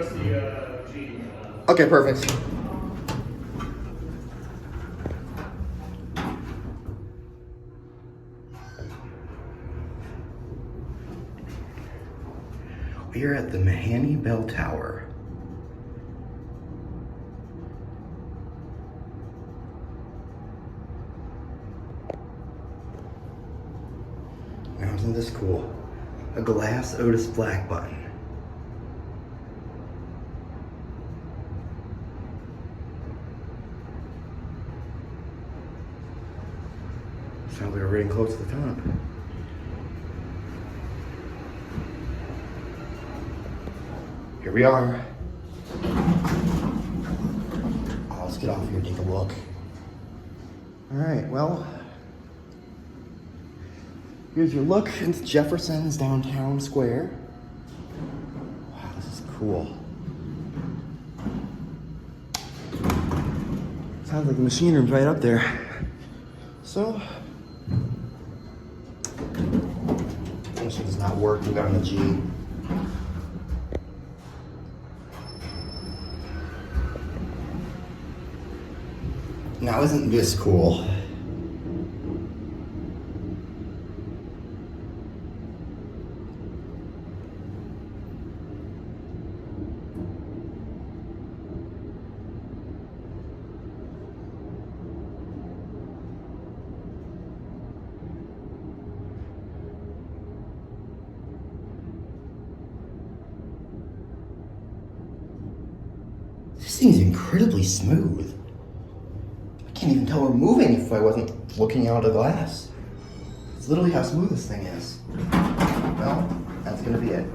us the G. Okay, perfect. We are at the Mahanay Bell Tower. Now isn't this cool? A glass Otis black button. Sounds like we're getting close to the top. Here we are. Oh, let's get off here and take a look. All right, well, here's your look into Jefferson's downtown square. Wow, this is cool. Sounds like the machine room's right up there. So, machine does not work. We got on the G. Now, isn't this cool? This thing's incredibly smooth. I can't even tell we're moving if I wasn't looking out of the glass. It's literally how smooth this thing is. Well, that's gonna be it.